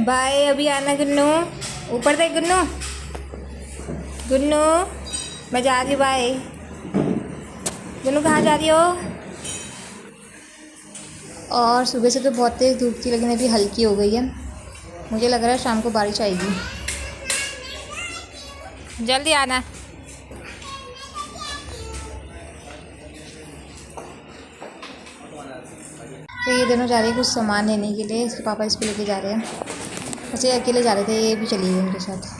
Bye. अभी आना गुन्नू, ऊपर देख गुन्नू। गुन्नू मैं जा रही हूँ, बाय। गुन्नू कहाँ जा रही हो? और सुबह से तो बहुत तेज़ धूप थी, लेकिन अभी हल्की हो गई है। मुझे लग रहा है शाम को बारिश आएगी। जल्दी आना। तो ये दोनों जा रहे हैं कुछ सामान लेने के लिए। इसके पापा इसको लेके जा रहे हैं। ऐसे अकेले जा रहे थे, ये भी चली गई उनके साथ।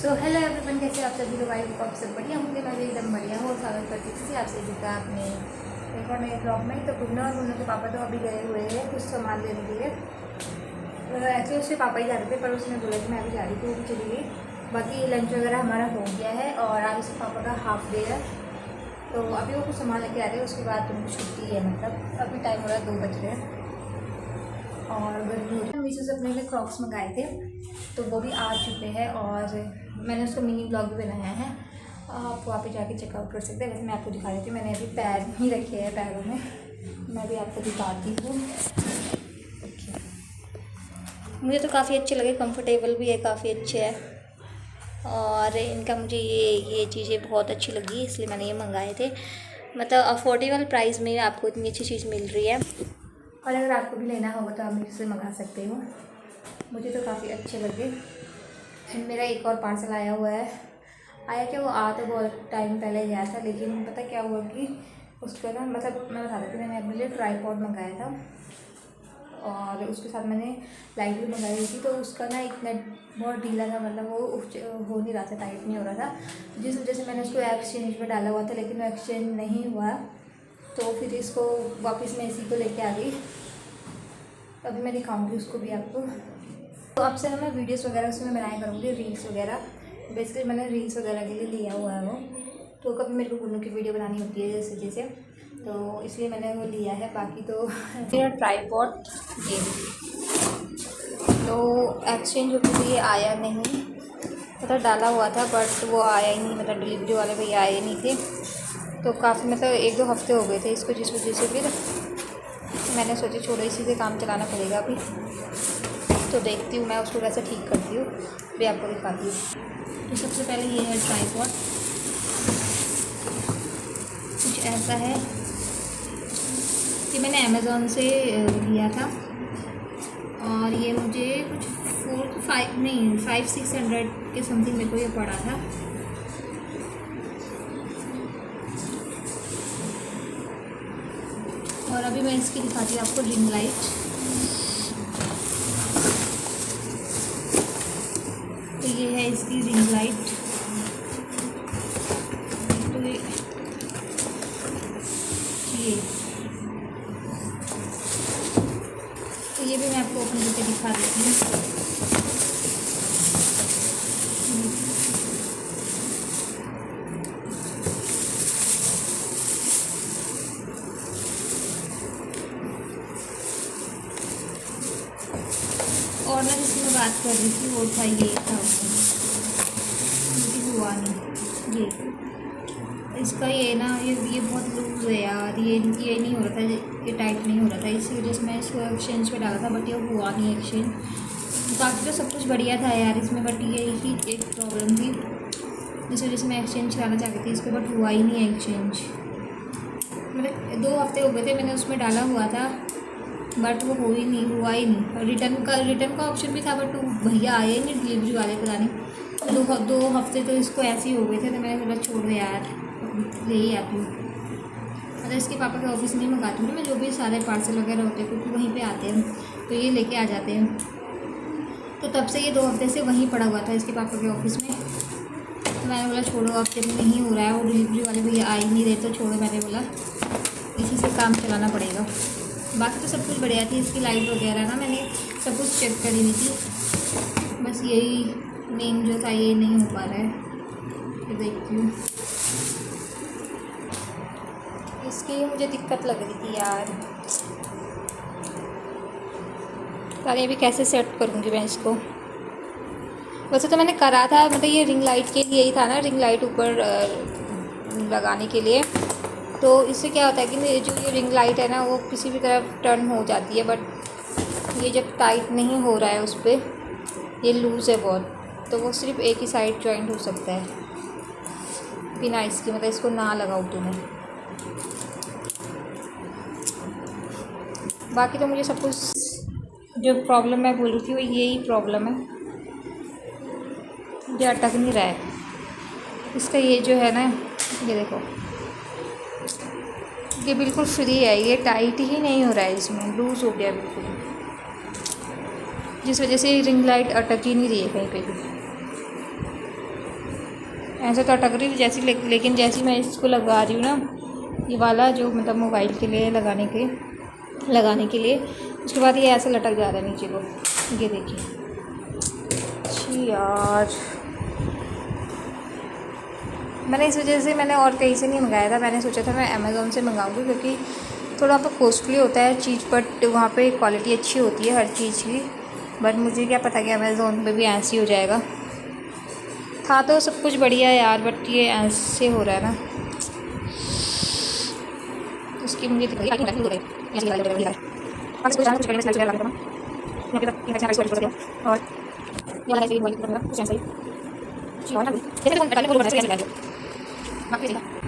सो हेलो एवरीवन, कैसे आप सभी लोग? आई होप आप सब बढ़िया होंगे। मैं भी एकदम बढ़िया हूँ। स्वागत करती हूँ किसी आपसे जुड़ा अपने एक और नए ब्लॉग में। तो गुन्ना और गुन्नू के पापा तो अभी गए हुए हैं कुछ सामान लेने के लिए। एक्चुअली उसके पापा ही जा रहे थे, पर उसने बोला कि मैं अभी जा रही थी, वो भी चली गई। बाकी लंच वगैरह हमारा हो गया है और आज उसके पापा का हाफ डे है, तो अभी वो कुछ सामान लेके आ रहे हैं। उसके बाद उनको छुट्टी है, मतलब अभी टाइम हो रहा है 2 बज रहे हैं और गर्मी हो रही है। मीशो से अपने लिए क्रॉक्स मंगाए थे, तो वो भी आ चुके हैं और मैंने उसका मिनी ब्लॉग भी बनाया है, आप वहाँ पे जाके चेकआउट कर सकते हैं। वैसे मैं आपको दिखा देती हूँ, मैंने अभी पैर ही रखे हैं पैरों में, मैं भी आपको दिखाती हूँ। मुझे तो काफ़ी अच्छे लगे, कंफर्टेबल भी है, काफ़ी अच्छे है और इनका मुझे ये चीज़ें बहुत अच्छी लगी, इसलिए मैंने ये मंगाए थे। मतलब अफोर्डेबल प्राइस में आपको इतनी अच्छी चीज़ मिल रही है और अगर आपको भी लेना होगा तो आप मेरे से मंगा सकते हो। मुझे तो काफ़ी अच्छे लगे। एंड मेरा एक और पार्सल आया हुआ है। आया क्या, वो आ तो बहुत टाइम पहले गया था, लेकिन पता क्या हुआ कि उसका ना, मतलब मैं बता रही थी, मैंने अपने लिए ट्राईपॉड मंगाया था और उसके साथ मैंने लाइट भी मंगाई हुई थी, तो उसका ना इतना बहुत ढीला था, मतलब वो हो नहीं रहा था, टाइट नहीं हो रहा था, जिस वजह से मैंने उसको एक्सचेंज में डाला हुआ था, लेकिन वो एक्सचेंज नहीं हुआ। तो फिर इसको वापस मैं इसी को लेके आ गई। अभी मैं दिखाऊंगी उसको भी आपको। तो अब से मैं वीडियोस वगैरह उसमें बनाया करूँगी, रील्स वगैरह। बेसिकली मैंने रील्स वगैरह के लिए लिया हुआ है वो, तो कभी मेरे को गुन्नू की वीडियो बनानी होती है जैसे, तो इसलिए मैंने वो लिया है। बाकी तो मेरा ट्राईपॉड ये, तो एक्सचेंज होते हुए आया नहीं, मतलब डाला हुआ था बट वो आया ही नहीं, मतलब डिलीवरी वाले भैया आए नहीं थे। तो काफ़ी मतलब 1-2 हफ्ते हो गए थे इसको, जिस वजह से फिर मैंने सोचा छोड़ो, इसी से काम चलाना पड़ेगा अभी। तो देखती हूँ मैं उसको कैसे ठीक करती हूँ, भी आपको दिखाती हूँ। तो सबसे पहले ये है ट्राईपॉड, कुछ ऐसा है। ये मैंने अमेज़ॉन से लिया था और ये मुझे कुछ 500-600 के समथिंग मेरे को ये पड़ा था। और अभी मैं इसकी दिखाती हूँ आपको रिंग लाइट। तो ये है इसकी रिंग लाइट। तो ये भी मैं आपको ओपन करके दिखा देती हूँ। और मैं जिसकी मैं बात कर रही थी वो था, ये था उसमें हुआ नहीं। ये इसका ये ना, ये बहुत लूज़ है यार, ये नहीं हो रहा था, ये टाइट नहीं हो रहा था, इसी वजह से मैं इसको एक्सचेंज पे डाला था, बट ये हुआ नहीं एक्सचेंज। बाकी तो सब कुछ बढ़िया था यार इसमें, बट ये ही एक प्रॉब्लम थी, इस वजह से मैं एक्सचेंज कराना चाहती थी इसको, बट हुआ ही नहीं एक्सचेंज। मतलब 2 हफ्ते हो गए थे मैंने उसमें डाला हुआ था, बट वो हुआ ही नहीं। रिटर्न का ऑप्शन भी था, बट भैया आए नहीं, डिलीवरी वाले, पता नहीं 2 हफ्ते तो इसको ऐसे ही हो गए थे। तो मैंने बोला छोड़ो यार, ले ही आती हूँ। मतलब इसके पापा के ऑफिस में ही मंगाती हूँ मैं, जो भी सारे पार्सल वगैरह होते हैं, क्योंकि वहीं पे आते हैं, तो ये लेके आ जाते हैं। तो तब से ये 2 हफ्ते से वहीं पड़ा हुआ था इसके पापा के ऑफिस में। तो मैंने बोला छोड़ो, अब जब नहीं हो रहा है, वो डिलीवरी वाले भैया आ ही नहीं रहे, तो छोड़ो, मैंने बोला इसी से काम चलाना पड़ेगा। बाकी तो सब कुछ बढ़िया थी, इसकी लाइट वगैरह ना मैंने सब कुछ चेक करी हुई थी, बस यही मेन जो था ये नहीं हो पा रहा है। तो देखती हूँ इसकी मुझे दिक्कत लग रही थी यार। अरे अभी कैसे सेट करूँगी मैं इसको। वैसे तो मैंने करा था, मतलब ये रिंग लाइट के लिए ही था ना, रिंग लाइट ऊपर लगाने के लिए। तो इससे क्या होता है कि जो ये रिंग लाइट है ना वो किसी भी तरफ टर्न हो जाती है, बट ये जब टाइट नहीं हो रहा है उस पर, ये लूज़ है बहुत, तो वो सिर्फ एक ही साइड जॉइंट हो सकता है बिना इसकी, मतलब इसको ना लगाओ तो मैं। बाकी तो मुझे सब कुछ जो प्रॉब्लम मैं बोल रही थी वो यही प्रॉब्लम है, ये अटक नहीं रहा है इसका। ये जो है ना, ये देखो, ये बिल्कुल फ्री है, ये टाइट ही नहीं हो रहा है, इसमें लूज़ हो गया बिल्कुल, जिस वजह से रिंग लाइट अटक ही नहीं रही है कहीं पे भी। ऐसा तो अटक रही थी जैसी, लेकिन जैसी मैं इसको लगा रही हूँ ना, ये वाला जो मतलब मोबाइल के लिए लगाने के लिए, उसके बाद ये ऐसा लटक जा रहा है नीचे को। ये देखिए छी यार, मैंने इस वजह से मैंने और कहीं से नहीं मंगाया था। मैंने सोचा था मैं अमेज़ोन से मंगाऊंगी, क्योंकि थोड़ा तो कॉस्टली होता है चीज़, बट वहाँ पे क्वालिटी अच्छी होती है हर चीज़ की। बट मुझे क्या पता कि अमेज़ोन पे भी ऐसे ही हो जाएगा। था तो सब कुछ बढ़िया यार, बट ये ऐसे हो रहा है ना, उसकी मुझे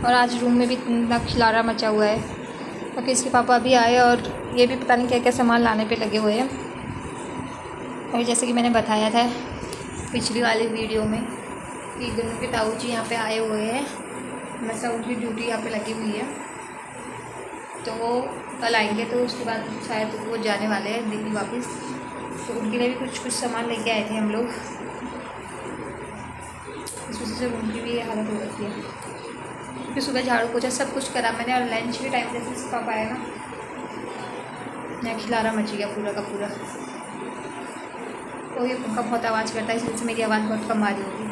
और आज रूम में भी इतना खिलारा मचा हुआ है, क्योंकि इसके पापा अभी आए और ये भी पता नहीं क्या क्या सामान लाने पे लगे हुए हैं। और जैसे कि मैंने बताया था पिछली वाली वीडियो में कि दोनों के ताऊ जी यहाँ पे आए हुए हैं, वैसा उनकी ड्यूटी यहाँ पे लगी हुई है, तो वो कल आएंगे, तो उसके बाद शायद वो जाने वाले हैं दिल्ली वापस। तो उनके लिए भी कुछ सामान लेके आए थे हम लोग, इस वजह से उनकी भी ये हालत हो रही है। क्योंकि सुबह झाड़ू पोछा सब कुछ करा मैंने, और लंच के टाइम जैसे इसका पाया ना, यहाँ खिलारा मच गया पूरा का पूरा। तो ये पंखा बहुत आवाज़ करता है, इस वजह से मेरी आवाज़ बहुत कम आ रही होगी।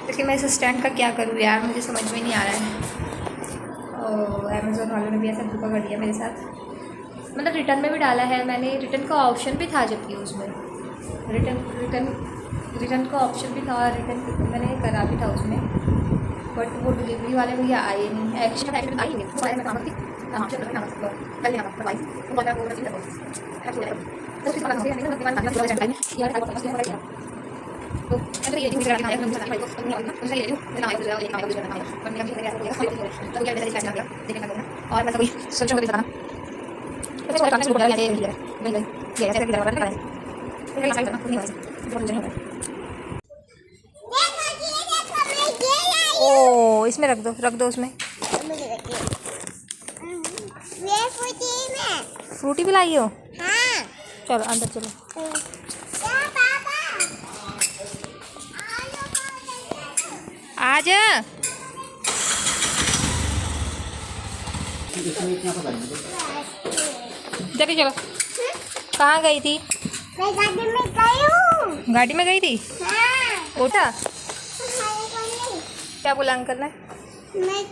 लेकिन मैं इस स्टैंड का क्या करूँ यार, मुझे समझ में नहीं आ रहा है। और अमेज़ोन वालों ने भी ऐसा धोखा कर दिया मेरे साथ, मतलब रिटर्न में भी डाला है मैंने, रिटर्न का ऑप्शन भी था, जबकि उसमें रिटर्न का ऑप्शन भी था, रिटर्न मैंने करा भी था उसमें, बट वो डिलीवरी वाले भैया आए नहीं। एक्शन आई नहीं, ओ इसमें रख दो उसमें। फ्रूटी भी लाई हो? हाँ। चलो अंदर चलो। आजा। जल्दी चलो। कहाँ गई थी? मैं गाड़ी में गई हूँ। गाड़ी में गई थी? हाँ। उठा? क्या बोला अंकल ने? मैं